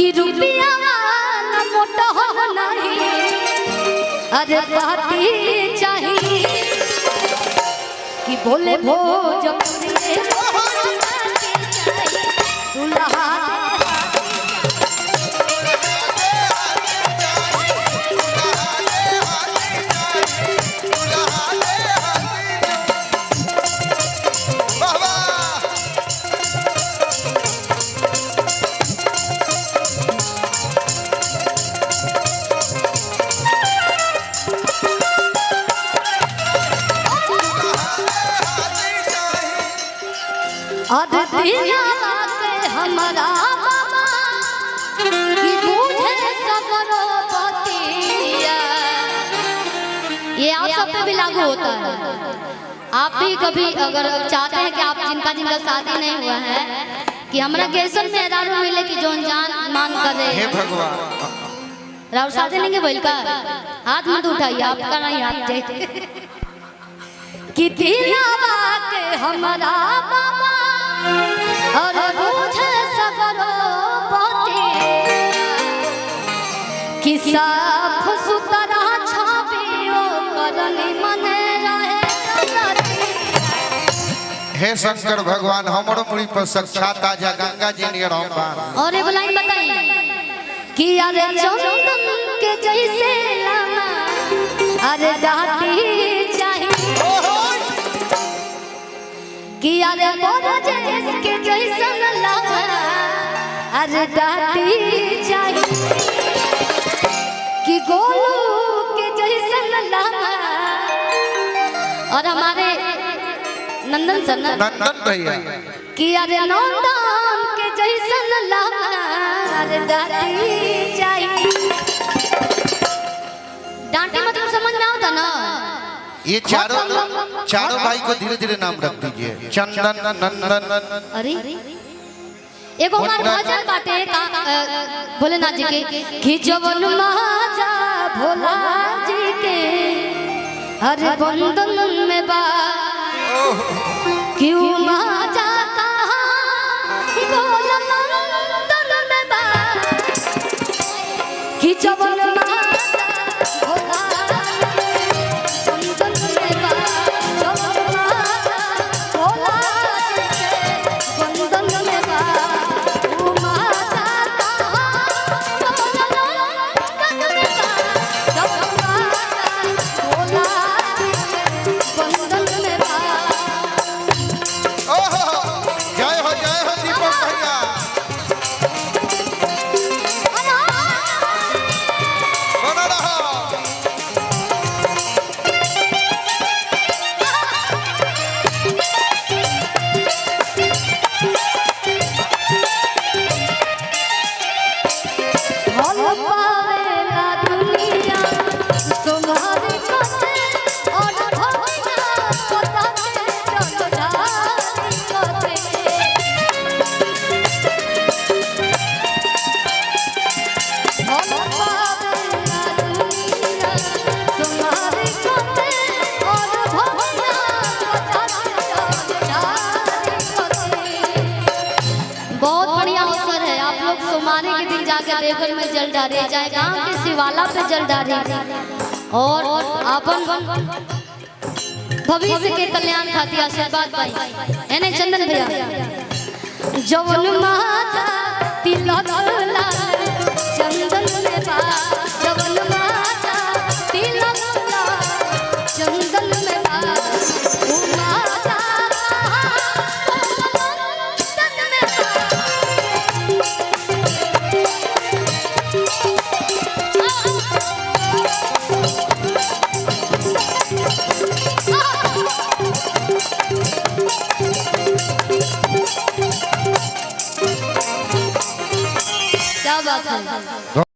कि रुपया वाला मोटा हो नहीं, अरे बाती चाहिए कि बोले भोजपुरी दुल्हा हमारा बाबा कि मुझे सबरो बतिया, ये आप सब पे भी लागू होता है। आप भी कभी अगर चाहते हैं कि आप जिनका शादी नहीं हुआ है कि हमारा कैसन में दारू मिले कि जोन जान मान कर रहे हैं भगवान राव शादी नहीं बोल का हाथ मत उठाइए, आपका नहीं हाथ कि दिलावा के हमारा बाबा और मुझे सबरो कि साफ सुथरा छबियो करनी मने रहे। हे शंकर भगवान हमरो मुड़ी पर साक्षात आजा गंगा जी नियर हम बान। और एक लाइन बताइए कि अरे चंदन के जैसे लाना अरे दाती चाहिए कि अरे बोरजेस के जैसन लाना अरे दाती चाहिए कि गोलू के जैसन लाना। और हमारे नंदन सर नंदन भैया कि अरे नंदन के जैसन लाना अरे दाती चाहिए। डांटे मतलब समझ में आता ना। ये चारों भाई को धीरे धीरे नाम रख दीजिए, चंदन नंदन। अरे एक हमारे भजन बाटे भोलेनाथ जी के कि जवन महाजा भोला जी के हर बंधन में बा क्यों महाजा कहा भोला नंदन में बा कि जवन महाजा भोला देवघर में जल डाले जाए, गांव के शिवाला पे जल डाले और अपन भविष्य के कल्याण खातिर आशीर्वाद पाई। एने चंदन भैया जवन माता तिलक लाल चंदन में बा जवन माता तिलक लाल चंदन में बा ओ माता क्या बात है।